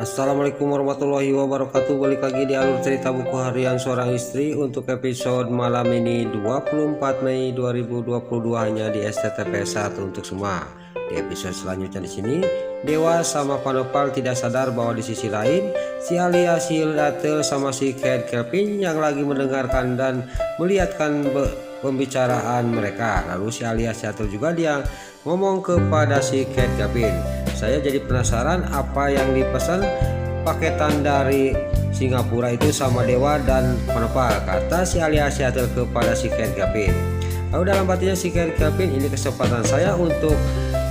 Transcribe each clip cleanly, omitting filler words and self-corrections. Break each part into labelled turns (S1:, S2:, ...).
S1: Assalamualaikum warahmatullahi wabarakatuh. Balik lagi di alur cerita buku harian seorang istri untuk episode malam ini 24 Mei 2022 hanya di STTP1 untuk semua. Di episode selanjutnya di sini, Dewa sama Panopal tidak sadar bahwa di sisi lain si Alia, si Hildatel sama si Kate Kelvin yang lagi mendengarkan dan melihatkan pembicaraan mereka. Lalu si Alia, si Hildatel juga dia ngomong kepada si Kate Kelvin, saya jadi penasaran apa yang dipesan paketan dari Singapura itu sama Dewa dan Panopal, kata si Alia, si Hildatel kepada si Kate Kelvin. Lalu dalam batinnya si Kate Kelvin, ini kesempatan saya untuk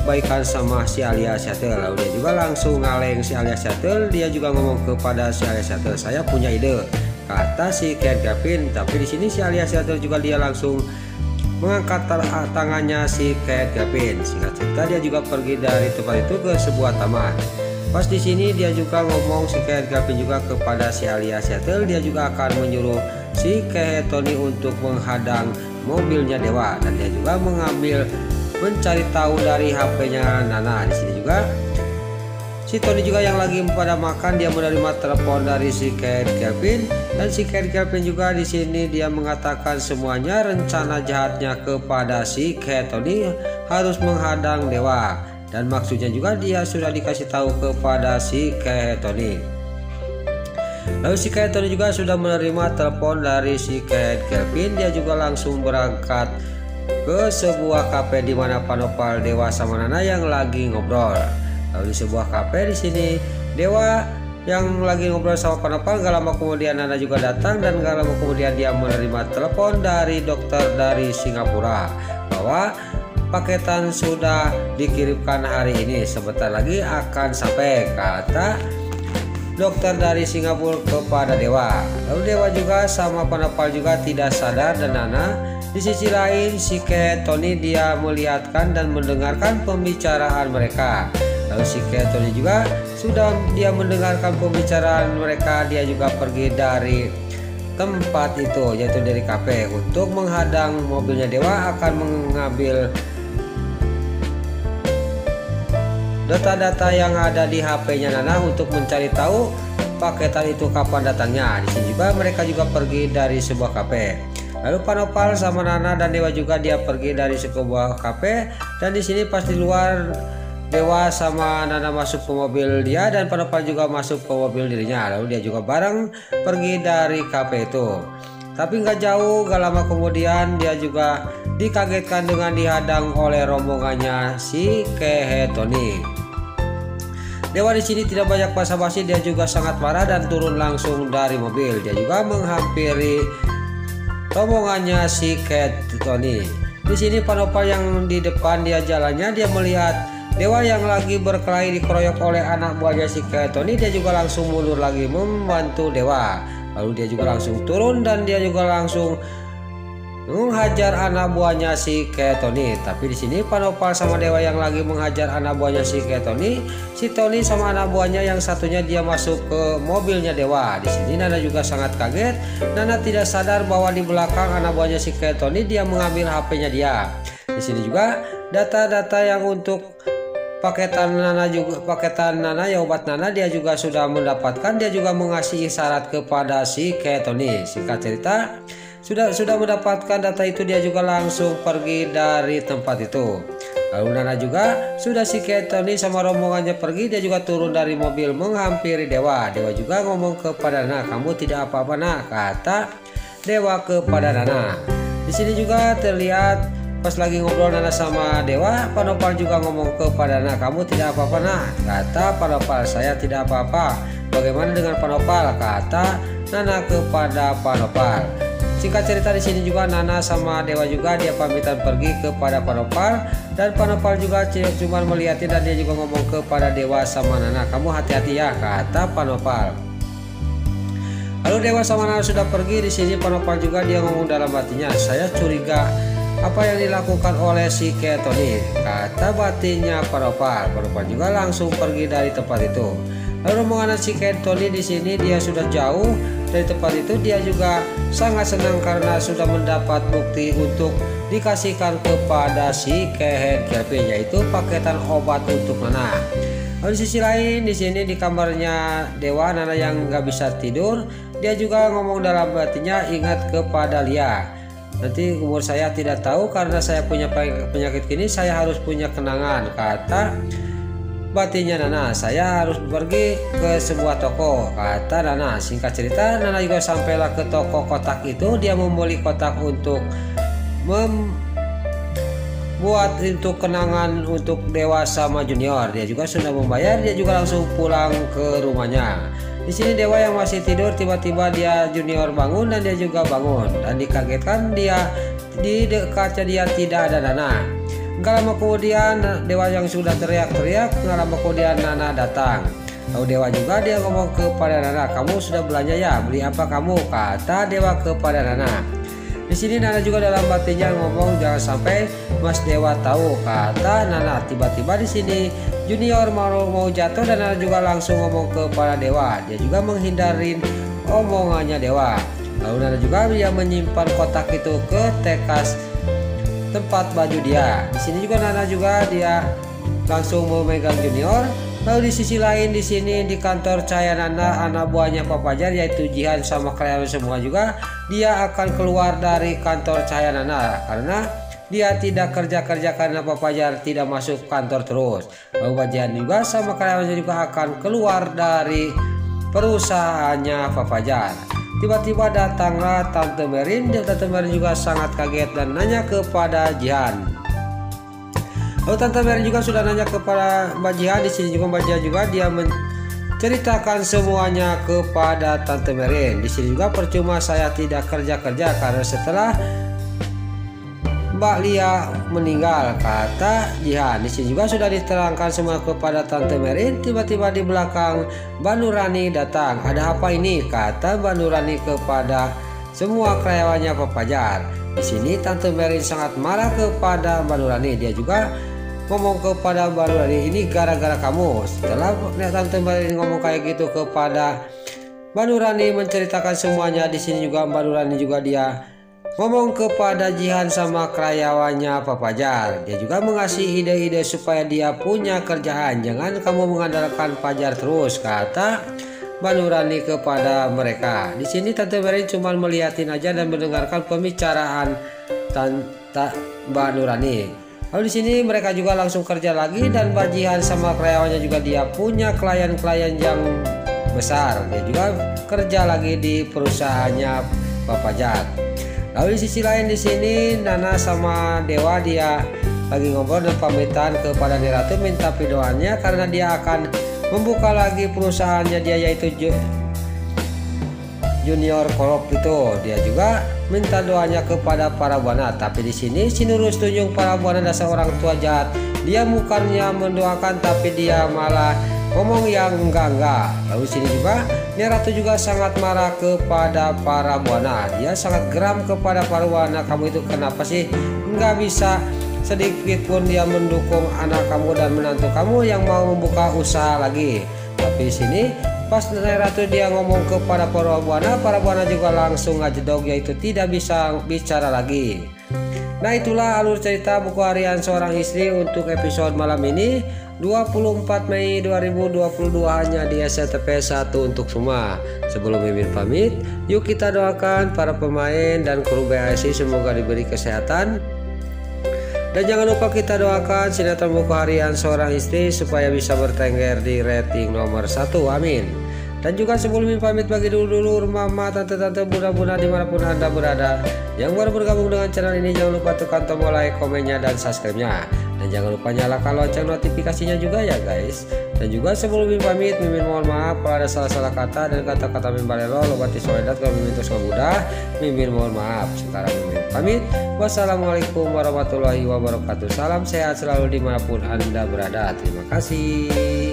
S1: baikan sama si Alia, si Hildatel. Lalu dia juga langsung ngaleng si Alia, si Hildatel. Dia juga ngomong kepada si Alia, si Hildatel, saya punya ide, kata si Kate Kelvin. Tapi di sini si Alia, si Hildatel juga dia langsung mengangkat tangannya si Kate Kelvin. Singkat cerita dia juga pergi dari tempat itu ke sebuah taman. Pas di sini dia juga ngomong si Kate Kelvin juga kepada si Alia, si Hildatel. Dia juga akan menyuruh si Kate Tony untuk menghadang mobilnya Dewa, dan dia juga mencari tahu dari HP-nya Nana. Di sini juga si Tony juga yang lagi pada makan, dia menerima telepon dari si Kate Kelvin, dan si Kate Kelvin juga di sini dia mengatakan semuanya rencana jahatnya kepada si Kate Tony harus menghadang Dewa, dan maksudnya juga dia sudah dikasih tahu kepada si Kate Tony. Lalu si Kate Tony juga sudah menerima telepon dari si Kate Kelvin. Dia juga langsung berangkat ke sebuah kafe di mana Panopal, Dewa sama Nana yang lagi ngobrol. Lalu di sebuah kafe di sini Dewa yang lagi ngobrol sama Panopal, gak lama kemudian Nana juga datang, dan gak lama kemudian dia menerima telepon dari dokter dari Singapura bahwa paketan sudah dikirimkan hari ini, sebentar lagi akan sampai, kata dokter dari Singapura kepada Dewa. Lalu Dewa juga sama Panopal juga tidak sadar, dan Nana di sisi lain si Kate Tony dia melihatkan dan mendengarkan pembicaraan mereka. Lalu si Kate Tony juga sudah dia mendengarkan pembicaraan mereka, dia juga pergi dari tempat itu, yaitu dari kafe, untuk menghadang mobilnya Dewa akan mengambil data-data yang ada di HP-nya Nana untuk mencari tahu paketan itu kapan datangnya. Di sini juga mereka juga pergi dari sebuah kafe. Lalu Panopal sama Nana dan Dewa juga dia pergi dari sebuah kafe, dan di sini pas di luar Dewa sama Nana masuk ke mobil dia, dan Panopal juga masuk ke mobil dirinya. Lalu dia juga bareng pergi dari kafe itu. Tapi nggak jauh, gak lama kemudian dia juga dikagetkan dengan dihadang oleh rombongannya si Kate Tony. Dewa di sini tidak banyak basa-basi, dia juga sangat marah dan turun langsung dari mobil. Dia juga menghampiri rombongannya si Kate Tony. Di sini Panopal yang di depan dia jalannya, dia melihat Dewa yang lagi berkelahi dikeroyok oleh anak buahnya si Kate Tony. Dia juga langsung mundur lagi membantu Dewa. Lalu dia juga langsung turun dan dia juga langsung menghajar anak buahnya si Kate Tony. Tapi di sini Panopal sama Dewa yang lagi menghajar anak buahnya si Kate Tony. Si Tony sama anak buahnya yang satunya dia masuk ke mobilnya Dewa. Di sini Nana juga sangat kaget. Nana tidak sadar bahwa di belakang anak buahnya si Kate Tony dia mengambil HP-nya dia. Di sini juga data-data yang untuk paketan Nana ya, obat Nana dia juga sudah mendapatkan. Dia juga mengasih isyarat kepada si Kate Tony. Singkat cerita sudah mendapatkan data itu, dia juga langsung pergi dari tempat itu. Lalu Nana juga sudah si Kate Tony sama rombongannya pergi, dia juga turun dari mobil menghampiri Dewa. Dewa juga ngomong kepada Nana, kamu tidak apa-apa nak, kata Dewa kepada Nana. Di sini juga terlihat pas lagi ngobrol Nana sama Dewa, Panopal juga ngomong kepada Nana, kamu tidak apa-apa nak, kata Panopal, saya tidak apa-apa. Bagaimana dengan Panopal, kata Nana kepada Panopal. Singkat cerita di sini juga Nana sama Dewa juga dia pamitan pergi kepada Panopal, dan Panopal juga cuma melihatin, dan dia juga ngomong kepada Dewa sama Nana, kamu hati-hati ya, kata Panopal. Lalu Dewa sama Nana sudah pergi. Di sini Panopal juga dia ngomong dalam hatinya, saya curiga apa yang dilakukan oleh si Kate Tony, kata batinnya Panopal. Panopal juga langsung pergi dari tempat itu. Lalu rombongan si Kate Tony di sini dia sudah jauh dari tempat itu. Dia juga sangat senang karena sudah mendapat bukti untuk dikasihkan kepada si Kate Kelvin, yaitu paketan obat untuk Nana. Lalu di sisi lain di sini di kamarnya Dewa, Nana yang nggak bisa tidur, dia juga ngomong dalam hatinya, ingat kepada Lia. Nanti umur saya tidak tahu karena saya punya penyakit gini, saya harus punya kenangan, kata batinnya Nana. Saya harus pergi ke sebuah toko, kata Nana. Singkat cerita, Nana juga sampailah ke toko kotak itu. Dia membeli kotak untuk buat untuk kenangan untuk Dewa sama Junior. Dia juga sudah membayar, dia juga langsung pulang ke rumahnya. Di sini Dewa yang masih tidur, tiba-tiba dia Junior bangun dan dia juga bangun dan dikagetkan dia di dekatnya dia tidak ada Nana. Gak lama kemudian Dewa yang sudah teriak-teriak, gak lama kemudian Nana datang. Lalu Dewa juga dia ngomong kepada Nana, kamu sudah belanja ya? Beli apa kamu? Kata Dewa kepada Nana. Di sini Nana juga dalam batinnya ngomong, jangan sampai Mas Dewa tahu, kata Nana. Tiba-tiba di sini Junior mau jatuh dan Nana juga langsung ngomong kepada Dewa. Dia juga menghindarin omongannya Dewa. Lalu Nana juga dia menyimpan kotak itu ke tekas tempat baju dia. Di sini juga Nana juga dia langsung memegang Junior. Lalu di sisi lain di sini di kantor Cahaya Nana, anak buahnya Pak Fajar yaitu Jihan sama karyawan semua juga dia akan keluar dari kantor Cahaya Nana karena dia tidak kerja karena Pak Fajar tidak masuk kantor terus. Lalu Pak Jihan juga sama karyawannya juga akan keluar dari perusahaannya Pak Fajar. Tiba-tiba datanglah Tante Merin. Tante Merin juga sangat kaget dan nanya kepada Jihan. Lalu Tante Merin juga sudah nanya kepada Mbak Jihan. Di sini juga Mbak Jihan juga dia menceritakan semuanya kepada Tante Merin. Di sini juga percuma saya tidak kerja karena setelah Mbak Lia meninggal, kata Jihan. Di sini juga sudah diterangkan semua kepada Tante Merin. Tiba-tiba di belakang Mbak Nurani datang. Ada apa ini? Kata Mbak Nurani kepada semua karyawannya Pak Fajar. Di sini Tante Merin sangat marah kepada Mbak Nurani. Dia juga ngomong kepada Mbak Nurani, ini gara-gara kamu. Setelah Tante Merin ngomong kayak gitu kepada Mbak Nurani menceritakan semuanya, di sini juga Mbak Nurani juga dia ngomong kepada Jihan sama karyawannya Pak Fajar. Dia juga mengasih ide-ide supaya dia punya kerjaan. Jangan kamu mengandalkan Fajar terus, kata Mbak Nurani kepada mereka. Di sini Tante Merin cuma melihatin aja dan mendengarkan pembicaraan Tante Mbak Nurani. Lalu di sini mereka juga langsung kerja lagi dan Mbak Jihan sama karyawannya juga dia punya klien-klien yang besar. Dia juga kerja lagi di perusahaannya Pak Fajar. Lalu di sisi lain di sini Nana sama Dewa dia lagi ngobrol dan pamitan kepada Niratu minta doanya karena dia akan membuka lagi perusahaannya dia yaitu Junior Corp itu. Dia juga minta doanya kepada para buana. Tapi di sini si Nurul tunjuk para buana dasar orang tua jahat. Dia bukannya mendoakan tapi dia malah ngomong yang enggak. Lalu sini juga Niratu juga sangat marah kepada para buana. Dia sangat geram kepada para buana. Kamu itu kenapa sih nggak bisa sedikit pun dia mendukung anak kamu dan menantu kamu yang mau membuka usaha lagi. Tapi sini pas Niratu dia ngomong kepada para buana juga langsung ngajedog yaitu tidak bisa bicara lagi. Nah itulah alur cerita buku harian seorang istri untuk episode malam ini 24 Mei 2022 hanya di SCTP 1 untuk semua. Sebelum Mimin pamit, yuk kita doakan para pemain dan kru BASI semoga diberi kesehatan. Dan jangan lupa kita doakan sinetron buku harian seorang istri supaya bisa bertengger di rating nomor 1, amin. Dan juga sebelum Mimin pamit bagi dulu mama, tante-tante, bunda-bunda dimanapun anda berada yang baru bergabung dengan channel ini, jangan lupa tekan tombol like, komennya, dan subscribe-nya. Dan jangan lupa nyalakan lonceng notifikasinya juga ya guys. Dan juga sebelum Mimin pamit, Mimin mohon maaf kalau ada salah-salah kata dan kata-kata Mimin balelo lobati soledat kalau Mimin terus mudah. Mimin mohon maaf. Sekarang Mimin pamit. Wassalamualaikum warahmatullahi wabarakatuh. Salam sehat selalu dimanapun anda berada. Terima kasih.